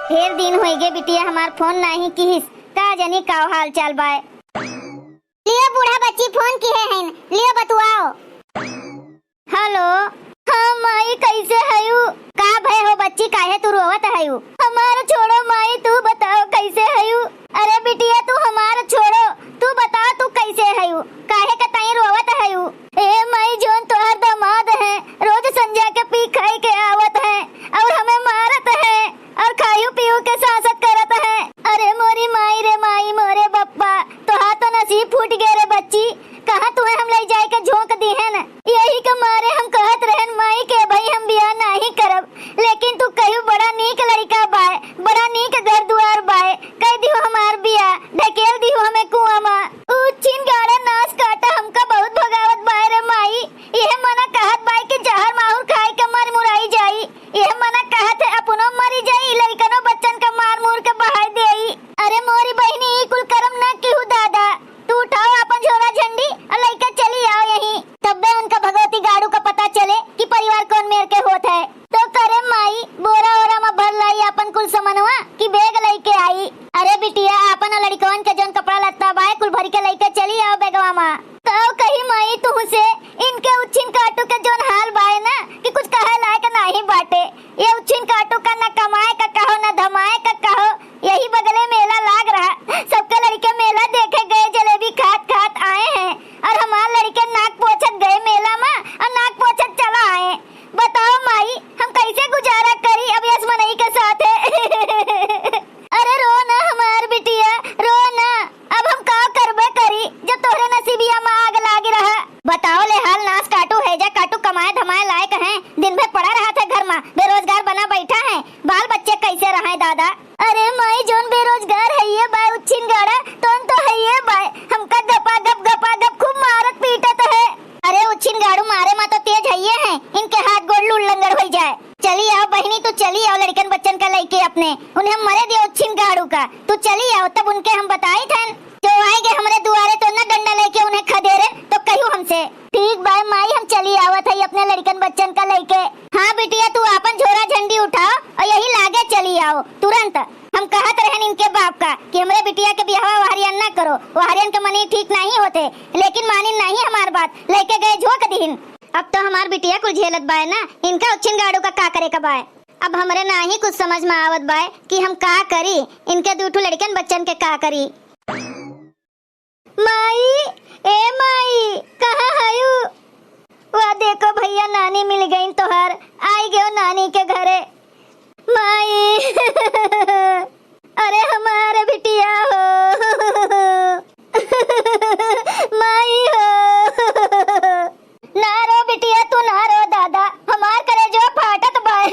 ढेर दिन हो गए बिटिया हमार फोन नहीं किहिस, का जानी का हाल चाल बाय। लियो बूढ़ा बच्ची फोन की है लियो बतुआओ। हेलो, हाँ माई कैसे हयू? का भय हो बच्ची, काहे तू रोवत हयू? हमारा छोड़ो माई, तू बताओ कैसे हयू? अरे बिटिया तू हमारा छोड़ो, तू बता तू कैसे हयू? काहे का ताई रोवत हयू? ए माई जोन तोहर दामाद है रोज संध्या के पी खाई के आवत है और हमें मारत है और खायू पीयू के सासत करत है। अरे मोरी माई रे माई मोरे बप्पा, तोहार तो नसीब फूट गए रे बच्ची। कहाँ तुम्हें हम ले जाए के झोंक दी है न, यही के मारे हम कहत रहन माई के भाई हम बियाह नहीं करब, लेकिन तू कहू बड़ा नीक लड़का बाय, बड़ा नीक घर दुआर बाय, कह दियो हमार बियाह ढकेल दियो हमें कुआं में। उचिन गाड़ा नाश काटा हमका बहुत भगावत बाय रे माई। यह मना कहत बाय कि जहर माहुर खाए के मर मुराई जाई, यह मना कहत है अपनो मरी जाई, लड़कनो बच्चन का मार मुर के बहाई देई। अरे मोरी बहनी कुल करम ना केहू दादा, तू उठाओ अपन झोला झंडी और लेकर चली आओ यहीं, तब उनका भगवती गाड़ू का पता चले कि परिवार कौन मेर के होत है। तो करे माई बोरा ओरा में भर लाई अपन कुल सामानवा कि बैग लेके आई। अरे बिटिया अपन लड़कवन के जोन कपड़ा लत्ता बाय कुल भर के लेके चली आओ बैगवा में। तो कही माई तू से इनके उच्छिन काटू के जोन हाल बाय ना कि कुछ कहे लायक नहीं बाटे। ये उच्छिन काटू का न कमाए का कहो न धमाए का कहो, यही बगले मेला लाग रहा, सबके लड़के मेला देखे गए जलेबी खात खात आए हैं और हमारे लड़के नाक पोछत गए मेला में और नाक पोछत चला आए। बताओ माई हम कैसे गुजारा करी अब यशमनई के साथ है। अरे रो ना हमार बिटिया रो ना, अब हम का करबे करी जब तोहरे नसीबिया में आग लागी रहा। बताओ ले हाल नाश काटू है जा काटू कमाए धमाए लायक हैं, दिन भर पड़ा रहा था घर में बेरोजगार बना बैठा है, बाल बच्चे कैसे रहे दादा? अरे माई जोन बेरोजगार है ये बाय उच्छिन गाड़ा तो है ये बाय हमका गपा गप खूब मारत पीटत है। अरे उच्छिन गाड़ू मारे में तो तेज है ये हैं, इनके हाथ गोड़ उल्लंगड़ हो जाए। चली आओ बहनी तू चली आओ लड़कन बच्चन का लेके अपने, उन्हें मरे दियो उच्छिन गाड़ू का, तू चली आओ तब उनके हम बताई थे जो आएंगे हमारे दुआरे तो न डंडा लेके उन्हें खदेरे तो कहूँ हमसे। ठीक बाय माई हम चली आवत है अपने लड़कन बच्चन का लेके। हाँ बिटिया तू अपन झोरा झंडी उठाओ और यही लागे चली आओ तुरंत। हम कहत रहन इनके बाप का कि हमरे बिटिया के बियाह वाहरियन न करो, वाहरियन के मनी ठीक नहीं होते, लेकिन मानी नहीं हमार बात, लेके गए झोंक दीन। अब तो हमार बिटिया कुछ झेलत बाय ना, इनका उच्छिन गाड़ू का करे का बाय। अब हमरे ना ही कुछ समझ में आवत बाय कि हम का करी, इनके दूठू लड़कन बच्चन के का करी। माई ए माई कहाँ हयू? वह देखो भैया नानी मिल गई तोहर, आई गयो नानी के घरे। माई अरे हमारे बिटिया हो माई हो, ना रो बिटिया तू ना रो दादा, हमार करे जो फाटत बाय।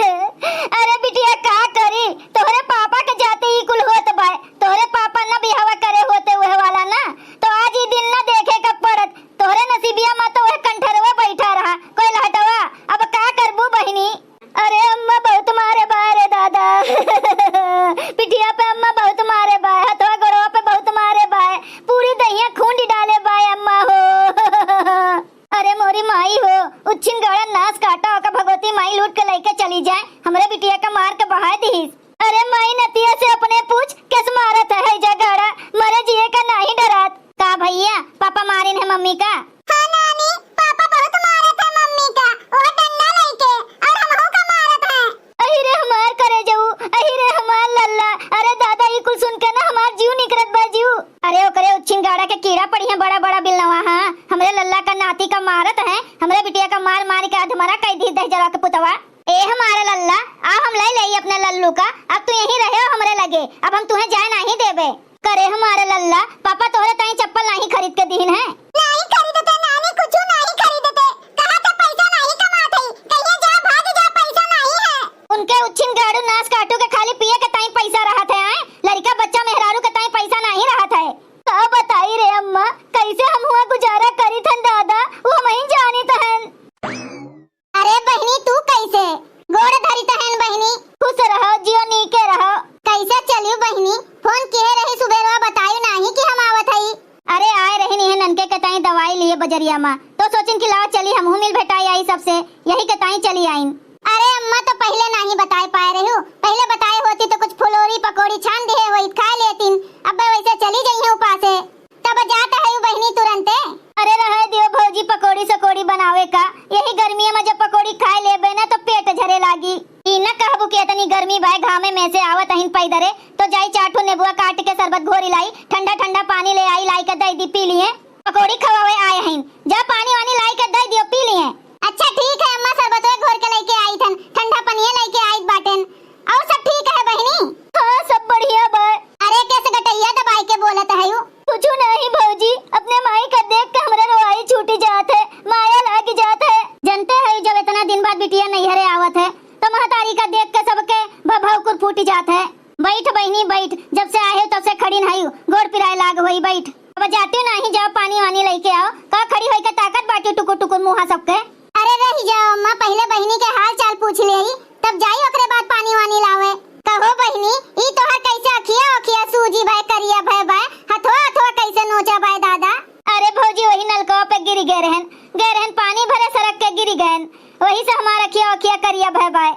अरे बिटिया का करी, तोहरे पापा के जाते ही कुल होत बाय, तोहरे पापा न बिहावा करे होते वह वाला ना, तो आज ही दिन न देखे का पड़त, तोहरे नसीबिया में तो वह कंठरवा बैठा रहा कोई लहटवा, अब का करबू बहिनी? अरे अम्मा बहुत मारे बाय रे दादा पिटिया पे अम्मा बहुत मारे बाय, हथवा गोड़वा पे बहुत मारे बाय, पूरी दहिया खूंडी डाले बाय अम्मा हो। अरे मोरी माई हो, उच्छिन गाड़ा नाश काटा होकर भगवती माई लूट के लेके चली जाए, हमरे बिटिया का मार के बहा दी। अरे माई नतिया से अपने पूछ किस मारत है जा गाड़ा, मरे जिए का नहीं डरात का भैया? पापा मारिन है मम्मी का? हाँ नानी पापा बहुत मारत है मम्मी का, वो डंडा लेके और हमहू का मारत है। अहि रे हमार करे जाऊ, अहि रे हमार लल्ला। अरे दादा ये कुल सुन के ना हमार जीव निकरत बा जीव। अरे ओकरे उच्छिन गाड़ा के कीड़ा पड़ी है बड़ा बड़ा बिलनवा। हाँ हमरे लल्ला का नाती का मारत है, हमरे बिटिया का मार मार के अधमरा कह दी दह जला के पुतवा। ए हमारे लल्ला आ हम ले अपने लल्लू का, अब तू यहीं रहे हो हमरे लगे, अब हम तुम्हें जाए नहीं देबे। करे हमारे लल्ला पापा तोहरे ताई चप्पल नहीं खरीद के दीन है? नहीं खरीदते नानी, कुछ नहीं खरीदते, कहा था पैसा नहीं कमाते, कहिए जा भाग जा पैसा नहीं है। उनके उच्छिन गाड़ू नाश काटू के खाली पिए के ताई पैसा रहा था, लड़का बच्चा मेहरारू के ताई पैसा नहीं रहा था। का बताई रे अम्मा कैसे हम हुआ गुजारा करी थन दादा, वो हम ही जानी तहन। अरे बहनी तू कैसे गोड़ धरी तहन बहनी? खुश रहो जियो नीके रहो। कैसे चलियो बहनी, फोन किए रही सुबह बताई नहीं कि हम आवत हई? अरे आए रही नहीं ननके के ताई दवाई लिए बजरिया माँ, तो सोचिन कि लाओ चली हमहू मिल भेटाई आई सबसे, यही के ताई चली आईन। अरे अम्मा तो पहले नहीं बता पाए रही हूँ, पहले बताए होती तो कुछ फुलोरी पकौड़ी छान दे वही खा लेतीन। अब वैसे चली जाई है उपासे तब जाता है बहनी तुरंते। अरे रहे दियो भौजी पकौड़ी सकोड़ी बनावे का, यही गर्मी में जब पकौड़ी खाए लेबे ना तो पेट झरे लागी। ई न कहबू कि इतनी गर्मी भाई घामे में से आवत अहिन पैदरे तो जाई चाटू नेबुआ काट के शरबत घोरी लाई, ठंडा ठंडा पानी ले आई लाई के दई दी पी लिए। पकौड़ी खवावे आए हईन, जा पानी वानी लाई के दई दियो पी लिए। अच्छा ठीक है अम्मा शरबत घोर के लेके आई थन, ठंडा पानी लेके आई बाटेन। और सब ठीक है बहनी? हां सब बढ़िया बा। अरे कैसे गटैया दबाई के बोलत है यू? कुछ नहीं भौजी, अपने माई का देख के हमरे रोई छूटी जात है, माया लागी जात है। जानते है जब इतना दिन बाद बिटिया नैहरे आवत है तो महतारी का देख के सबके भभौकुर फूटी जात है। बैठ बहनी बैठ, जब से आए तब से खड़ी नहीं गोड़ पिराए लाग वही बैठ। अब जाती नहीं, जाओ पानी वानी लेके आओ। का खड़ी होई के ताकत बाटी टुकुर टुकुर मुहा सबके। अरे रही जाओ अम्मा, पहले बहनी के हाल चाल पूछ लेही तब जाई ओकरे बाद पानी वानी लावे। कहो बहनी ई तोहर कैसे अखिया सूजी भाई करिया भाई हथवा कैसे नोचा भाई दादा? अरे भौजी वही नलकवा पे गिरी गए रहन पानी भरे सड़क के गिरी गए, वही से हमारा अखिया करिया भाई।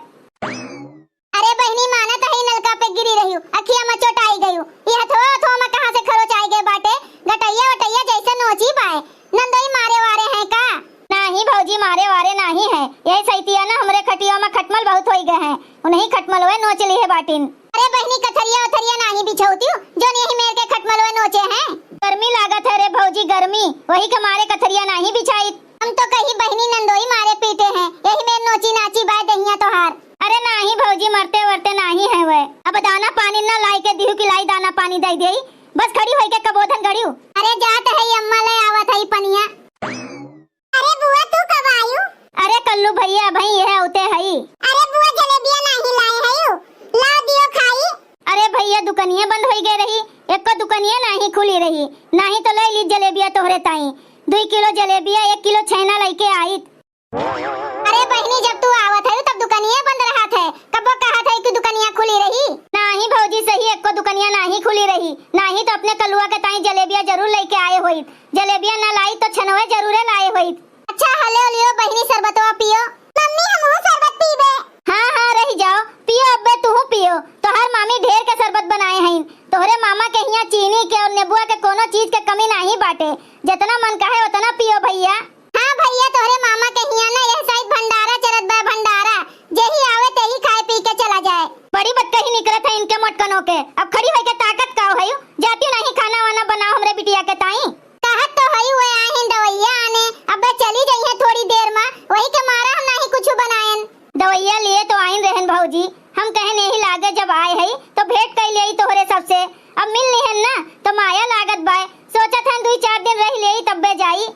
अरे बहनी मानत है नलका पे गिरी रही अखिया में चोट आई गई, ये हथवा में कहां से खरोच आई गए बाटे? गटैया वटैया जैसे नोची बाय नंदोई मारे वारे हैं का? नहीं भौजी मारे वारे नहीं है, यही सैतिया ना हमरे खटिया में खटमल बहुत होई गए हैं, उन्हीं खटमल वे नोच ली है बाटिन। अरे बहनी कथरिया उथरिया नहीं बिछौती जो यही मेर के खटमल वे नोचे हैं। गर्मी लागत है रे भौजी गर्मी, वही के मारे कथरिया नहीं बिछाई। हम तो कहीं बहनी नंदोई मारे पीटे हैं, यही मेर नोची नाची बाय दहिया तोहार। अरे नहीं भौजी मरते वरते नहीं है वे, अब दाना पानी ना लाई के दिहु की लाई दाना पानी दई देई, बस खड़ी होई के कबोधन गड़ियो। अरे जात है अम्मा ले आवत है पनिया। अरे बुआ तू कब आयु? अरे कल्लू भैया भाई ये होते हई। अरे बुआ जलेबियां नहीं लाए हयू, ला दियो खाई। अरे भैया दुकानियां बंद होई गई रही, एक को दुकानियां नहीं खुली रही, नहीं तो ले ली जलेबियां तोहरे ताई 2 किलो जलेबियां 1 किलो छेना लेके आई। अरे बहनी जब तू आवत है तब दुकानियां बंद रहा थे, कब कहा था कि दुकानियां खुली रही? नहीं भौजी सही एक को दुकानियां नहीं खुली रही, नहीं तो अपने कल्लुआ के ताई जलेबियां जरूर लेके आए होई, जलेबियां ना लाई तो छनवे जरूर लाए होई। अच्छा हले लियो बहनी शरबतवा पियो। मम्मी हमहु शरबत पीबे। हां रही जाओ पियो, अब्बे तू पियो, तोहर मामी ढेर के शरबत बनाए हैं, तोहरे मामा के हिया चीनी के और नेबुआ के कोनो चीज के कमी नहीं बाटे, जितना मन कहे उतना पियो भैया। हां भैया तोहरे मामा के हिया ना यह साइड भंडारा चरत बा भंडारा, जेही आवे तेही खाए पी के चला जाए। बड़ी बदकही निकलत है इनके मोटकनों के, अब खड़ी होई के ताकत का होई, जाती नहीं खाना वाना बनाओ हमरे बिटिया के ताई। कहत तो हई हुए आहिन दवैया आने, अबे चली गई है थोड़ी देर में, वही के मारा हम नहीं कुछ बनाएन। दवैया लिए तो आइन रहन भौजी, हम कहे नहीं लागे जब आए हई तो भेंट कर लेई तोहरे सबसे, अब मिल लिहन ना तो माया लागत बाय, सोचत हन 2-4 दिन रह लेई तब्बे जाई।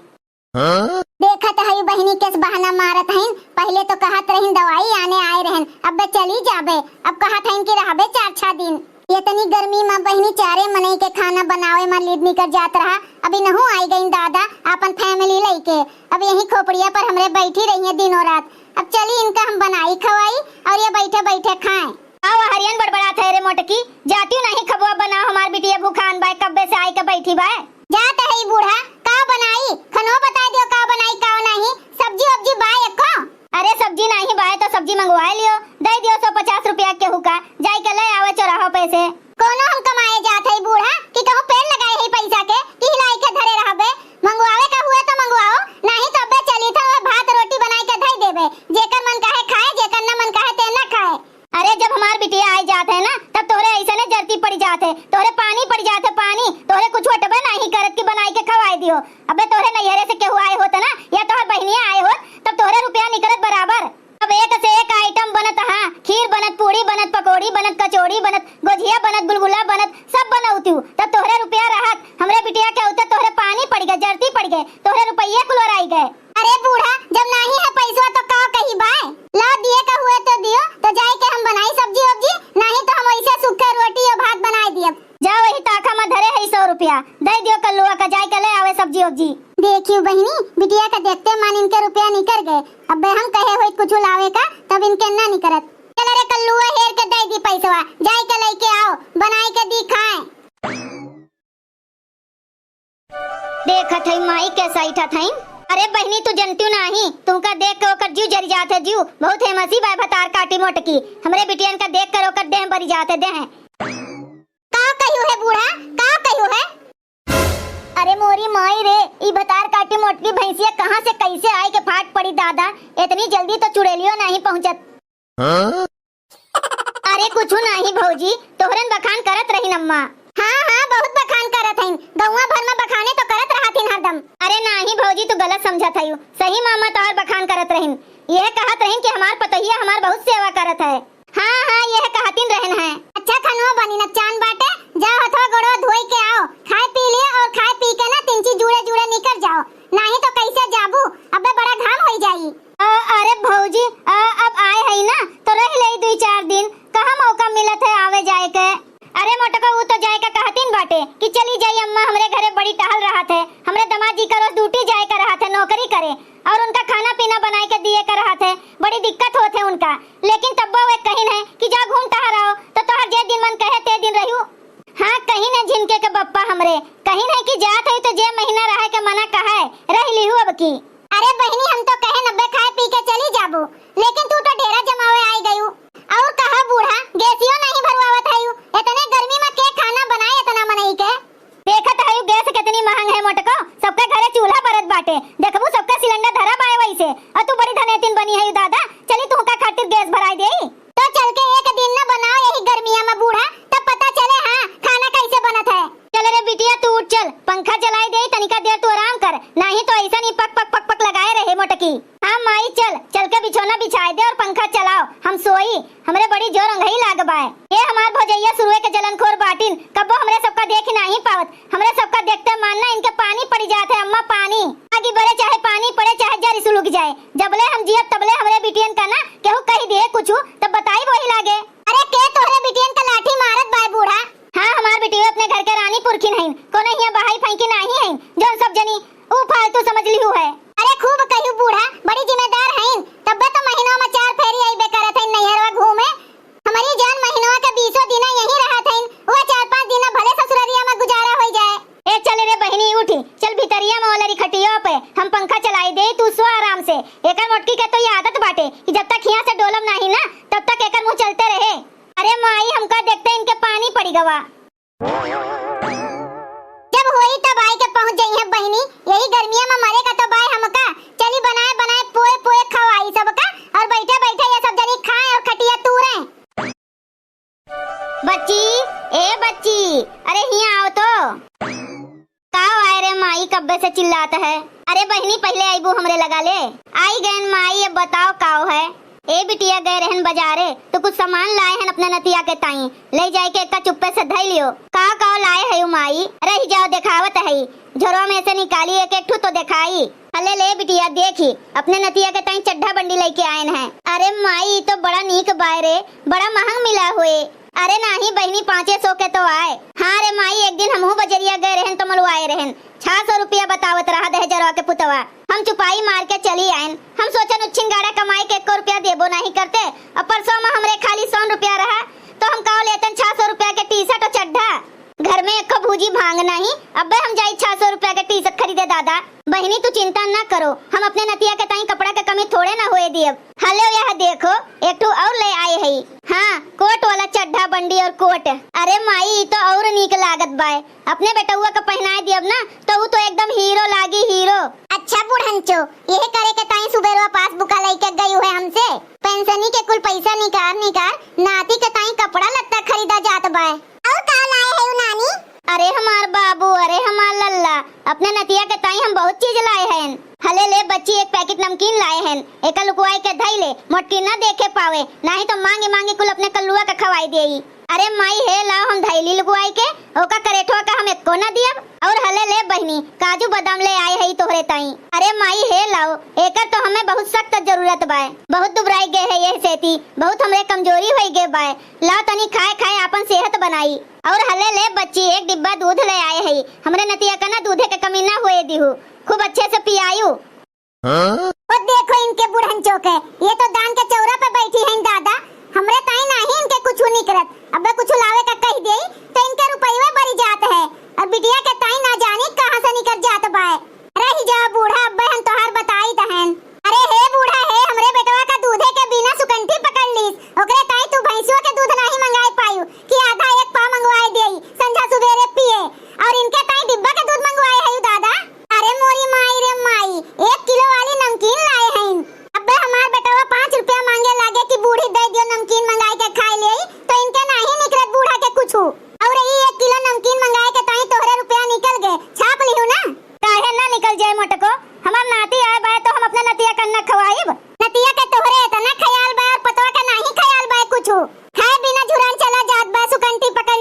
देखत हई बहनी केस बहाना मारत हईन, पहले तो कहत रहिन दवाई आने आए रहन, अबे चली जाबे, अब कहत हईन कि रहबे 4-6 दिन। इतनी गर्मी में बहनी चारे मनई के खाना बनावे में लीड निकल जात रहा, अभी नहु आई गई दादा अपन फैमिली लेके, अब यही खोपड़िया पर हमरे बैठी रही है दिनों रात। अब चली इनका हम बनाई खवाई और ये बैठे बैठे खाएं। आओ हरियन बड़बड़ा थे रे मोटकी, जाती नहीं खबुआ बनाओ हमार बिटिया भूखान बाय कब्बे से आई के बैठी बाय। जात है बूढ़ा का बनाई खनो बता दियो का बनाई का नहीं, सब्जी वब्जी बाय एको? अरे सब्जी नहीं बाय तो सब्जी मंगवा लियो, दे दियो 150 रुपया के हुका, जाई के ले आवे चौराहा पैसे। कोनो हम कमाए जात है बूढ़ा कि कहूं पेड़ लगाए है पैसा के कि हिलाई के धरे रहबे, मंगवावे का हुए तो मंगवाओ, नहीं तो अबे चली था भात रोटी बनाई के धई देबे, जेकर मन काहे खाए जेकर ना मन काहे ते ना खाए। अरे जब हमार बिटिया आई जात है ना तब तोरे ऐसे ने जरती पड़ जाते, तोरे पानी पड़ जाते पानी, तोरे कुछ वटबे नहीं करत कि बनाई के खवाई दियो। अबे तोरे नैहरे से केहू आए होत ना या तोहर बहनिया आए होत तब तोरे रुपया निकलत बराबर। अब एक से एक आइटम बनत, हां खीर बनत, पूरी बनत, पकौड़ी बनत, कचौड़ी बनत, गोझिया बनत, गुलगुला बनत, सब बनौती तब तोहरे रुपया रहत, हमरे बिटिया के उते तोहरे पानी पड़ गए जरती पड़ गए, तोहरे रुपये कुलराई गए। अरे बूढ़ा जब नहीं है पैसा तो का कही बाय, ला दिए का हुए तो दियो, तो जाए के हम बनाई सब्जी वब्जी, नहीं तो हम ऐसे सूखे रोटी और भात बनाई दिए। जाओ वही ताका में धरे है 100 रुपया, दे दियो कल्लुआ का जाए के ले आवे सब्जी वब्जी। देखियो बहनी बिटिया का देखते मान इनके रुपया निकल गए, अब हम कहे हुए कुछ लावे का तब इनके ना निकलत। चल रे कल्लुआ हेर के दे दी पैसा, जाए के लेके आओ बनाई के दी खाए। देखत है माई के सैठा थई। अरे बहनी तू जनती नहीं, तू का देख के ओकर जीव जरी जाते, जीव बहुत हेमसी बाय भतार काटी मोटकी, हमरे बिटियन का देख कर ओकर देह बरी जाते देह। कहियो है बूढ़ा, का कहियो है? अरे मोरी माई रे, ई बतार काटी मोटकी भैंसिया कहाँ से कैसे आए के फाट पड़ी दादा, इतनी जल्दी तो चुड़ैलियो नहीं पहुँचत। अरे कुछ नहीं भौजी, तोहरन बखान करत रही अम्मा। हाँ हाँ बहुत बखान करत हईन, गौवा भर में बखाने तो करत रहतिन हरदम। अरे नहीं भौजी तू गलत समझत हयू, सही मामा तोहर बखान करत रहीन। यह कहत रहीन कि हमार पतोहिया हमार बहुत सेवा करत है। हाँ हाँ यह कहतिन रहन है। अच्छा खनवा बनी न चांद बाटे, जाओ हथवा गोड़वा धोई के आओ, खाए पी लिया और खाए पी के ना तिनची जुड़े जुड़े निकल जाओ, नहीं तो कैसे जाबू, अबे बड़ा घाम हो जाई। अरे भौजी अब आए है ना तो रह ले 2-4 दिन, कहाँ मौका मिलत है आवे जाए के। अरे मोटका वो तो जाए का कहतीन बाटे कि चली जाई अम्मा, हमरे घरे बड़ी टहल रहा थे, हमरे दामाद जी का रोज ड्यूटी जाए का रहा थे नौकरी करे, और उनका खाना पीना बनाए के दिए का रहा थे, बड़ी दिक्कत होते उनका। लेकिन तब वो एक कहीं है कि जा घूम टहल रहो तो तोहर जे दिन मन कहे ते दिन रहू। हाँ कहीं न झिनके के बप्पा हमरे, कहीं न कि जात है तो जे महीना रहे के मना कहा रह लिहू अब की। अरे बहनी हम तो कहे 90 खाए पी के चली जाबू, लेकिन तू तो डेरा जमावे आई गयू, और कहा बूढ़ा गैसियो नहीं भरवावत हयू, इतने गर्मी में के खाना बनाए इतना मनई के। देखत हयू गैस कितनी महंग है मोटको, सबके घरे चूल्हा बरत बाटे, देखबू सबका सिलेंडर धरा बाए वैसे, और तू बड़ी धनेतिन बनी है दादा, चली तू का खातिर गैस भराई देई। तो चल के एक दिन न बनाओ यही गर्मिया में बूढ़ा, तब पता चले हाँ खाना कैसे बनत है। चल रे बिटिया तू उठ चल, पंखा चलाई दे तनिका देर तू आराम कर, नहीं तो ऐसा नहीं पक पक पक पक लगाए रहे मोटकी। हाँ माई चल चल के बिछौना बिछाए दे और पंखा चलाओ, हम सोई, हमरे बड़ी जोर अंगही लाग बाए। ये हमार भौजैया शुरुए के जलनखोर बाटिन, कबो हमरे सबका देख नहीं पावत, हमरे सबका देखते मानना इनके पानी पड़ी जाते अम्मा, पानी आगे बढ़े चाहे पानी पड़े चाहे जरी सुलग जाए, जबले हम जियब तबले हमरे बिटियन का ना केहू कही दे कुछ तब बताई वही लागे। अरे के तोहरे बिटियन का लाठी मारत बाय बूढ़ा। हाँ हमार बिटिया अपने घर के रानी पुरखिन हईन, कोनो हिया बहाई फैंकी नहीं हईन, जो सब जनी ऊ फालतू समझ लिहू है। अरे खूब कहियो बूढ़ा, बड़ी जिम्मेदार हईन, तब तो महीनों में 4 फेरी आइबे करत हईन नैहरवा घूमे, हमारी जान महीनों के 20 दिन यहीं रहत हईन, वो 4-5 दिन भले ससुररिया में गुजारा हो जाए। ए चल रे बहनी उठी, चल भीतरिया में वाला खटियो पे हम पंखा चलाई दे, तू सो आराम से। एकर मोटकी के तो ये आदत बाटे कि जब तक हिया से डोलम नहीं ना तब तक एकर मुंह चलते रहे। अरे माई हमका देखते इनके पानी पड़ी गवा, जब होई तब आई के पहुंच जाई है बहनी, यही गर्मिया में मरे का तो बाय हमका, चली बनाए बनाए पोए पोए खवाई सबका, और बैठे बैठे ये सब जनी खाए और खटिया तूरे। बच्ची ए बच्ची, अरे हिया आओ तो। काओ आए रे माई कब्बे से चिल्लाता है। अरे बहनी पहले आईबू हमरे लगा ले। आई गैन माई अब बताओ काओ है। ए बिटिया गए रहन बाजारे तो कुछ सामान लाए हैं अपने नतिया के ताई, ले जाए के एक चुप्पे से धई लियो। का लाए है माई, रही जाओ दिखावत है, झोरवा में से निकाली एक एक ठू तो दिखाई। अले ले बिटिया देखी अपने नतिया के ताई चड्ढा बंडी लेके आए हैं। अरे माई तो बड़ा नीक बाय रे, बड़ा महंग मिला हुए। अरे नहीं बहनी 500 के तो आए। हाँ रे माई एक दिन हमहू बजरिया गए रहन तो मलवाए रहन, 600 रुपया बतावत रहा दहेजरवा के पुतवा, हम चुपाई मार के चली आयन। हम सोचन उच्छिन गाड़ा कमाई के 1 रुपया देबो नहीं करते, और परसों में हमरे खाली 100 रुपया रहा तो हम काव लेतन 600 रुपया के टी-शर्ट और चड्ढा, घर में एक भूजी भांग नहीं, अब हम जाई 600 रुपया के टी-शर्ट खरीदे दादा। बहनी तू चिंता न करो, हम अपने नतिया के ताई कपड़ा के कमी थोड़े ना होए दियब। हले यह देखो एक ठू और ले आए है, हाँ कोट वाला चड्ढा बंडी और कोट। अरे माई तो और नीक लागत बाय, अपने बेटुआ का पहनाए दियब ना तो वो तो एकदम हीरो लागी हीरो। अच्छा बुढ़ंचो यह करे के ताई सुबेरवा पासबुक लेके गई है हमसे, पेंशनी के कुल पैसा निकाल नाती के ताई कपड़ा लत्ता खरीदा जात बाय। और का लाए है नानी? अरे हमार बाबू, अरे हमार लल्ला, अपने नतिया के ताई हम बहुत चीज लाए हैं। हले ले बच्ची एक पैकेट नमकीन लाए हैं, एक लुकवाई के धई ले, मोटकी ना देखे पावे, नहीं तो मांगे मांगे कुल अपने कल्लुआ का खवाई देई। अरे माई हे लाओ हम धैली लुकवाई के, ओका करेठवा का हम एको ना दियब। और हले ले बहनी काजू बादाम ले आए है तोहरे ताई। अरे माई हे लाओ, एकर तो हमें बहुत सख्त जरूरत बाय, बहुत दुबराई गए है ये सेती, बहुत हमरे कमजोरी होई गए बाय, लाओ तनी खाए खाए अपन सेहत बनाई। और हले ले बच्ची एक डिब्बा दूध ले आए है, हमरे नतिया का ना दूधे के कमी ना होए दिहु, खूब अच्छे से पियायू। और देखो इनके बुढ़ंचो के, ये तो दान के चौरा पे बैठी हैं दादा, हमरे ताई नहीं इनके कुछ नहीं करत, अब कुछ लावे का कह दे तो इनके रुपये बड़ी जात है, और बिटिया के ताई ना जाने कहां से निकल जात बाय। रही जा बूढ़ा अब हम तोहार बताई तहन। अरे हे बूढ़ा हे, हमरे बेटवा का दूधे के बिना सुकंठी पकड़ लीस, ओकरे ताई तू भैंसियों के दूध नहीं मंगाई पायू कि आधा एक पा मंगवाए देई, संझा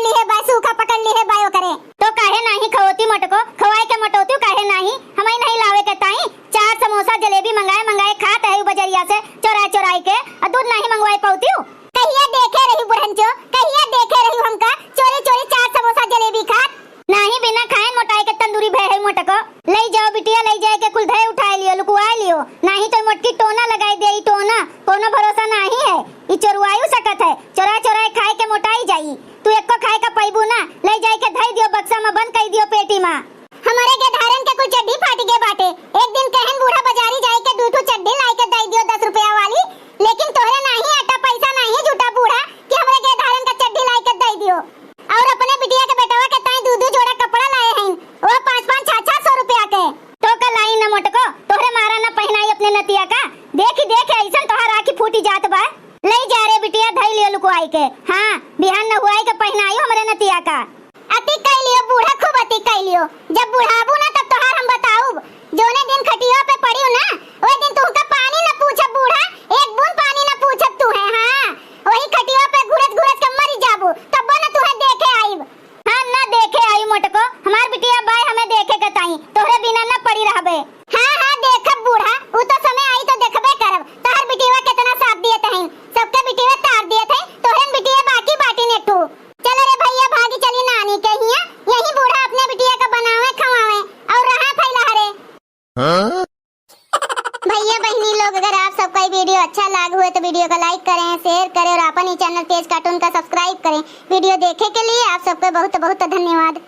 ली है बा, सूखा पकड़ ली है बायो करे। तो काहे नहीं खवोती मटको, खवाए के मटोती काहे नहीं, हमें नहीं लावे के ताई। 4 समोसा जलेबी मंगाए खात है बजरिया से चोराई के, और दूध नहीं मंगवाए पाउती हूँ। कहिया देखे रही बुढ़नचो, कहिया देखे रही हमका चोरी 4 समोसा जलेबी खात। नहीं बिना खाए मोटाई के तंदूरी भय है मटको। ले जाओ बिटिया, ले जाए के कुल धय उठा लियो, लुकवा लियो, नहीं तो मोटकी टोना लगाई दे। टोना कोनो भरोसा नहीं है, ई चोरवायु सकत है, चोरा खाए के मोटाई जाई। तू एको खाए का पैबू ना, ले जाए के धई दियो बक्सा में, बंद कर दियो पेटी में। हमारे के धारन के कुछ चड्डी फाट गए बाटे। एक दिन कहन बूढ़ा बाजारी जाए के 2 चड्डी लाई के दई दियो 10 रुपया वाली, लेकिन तोहरे नहीं आटा पैसा नहीं झूठा बूढ़ा कि हमरे के धारन का चड्डी लाई के दई दियो। और अपने बिटिया के बेटवा के ताई 2 जोड़ा कपड़ा लाए हैं, वो 5-5 600 रुपया के। तो का लाई न मोटको, तोहरे मारा न पहनाई अपने नतिया का। देख ऐसा तोहर आँखी फूटी जात बा। ले जा रे बिटिया, धई लियो लुकवाई के। हां बिहान न हुआई के पहनाई हमरे नतिया का। अति कह लियो बूढ़ा, खूब अति कह लियो। जब बुढ़ाबू ना तब तोहार हम बताऊ। जोने दिन खटिया पे पड़ियो ना, ओए दिन तुमका पानी न पूछब बूढ़ा, एक बूंद पानी न पूछब तू है। हां वही खटिया पे घुरत के मरी जाबू, तब न तुहे देखे आईब। हां न देखे आई मोटको, हमार बिटिया बाय हमें देखे के ताई, तोहरे बिना न पड़ी रहबे। हां देखब बूढ़ा, उ तो समय आई तो देखबे करब। तोहर बिटिया कितना साथ दिए तहिन, सबके बिटिया तार दिए थे, तोहरन बिटिया बाकी बाटी ने तू। चल रे भैया भागी चली नानी के हिया, यही बूढ़ा अपने बिटिया का बनावे खवावे और रहा फैला रे। भैया बहनी लोग, अगर आप सबका ये वीडियो अच्छा लगा हुआ तो वीडियो को लाइक करें, शेयर करें और अपन ही चैनल तेज कार्टून का सब्सक्राइब करें। वीडियो देखे के लिए आप सबका बहुत बहुत धन्यवाद।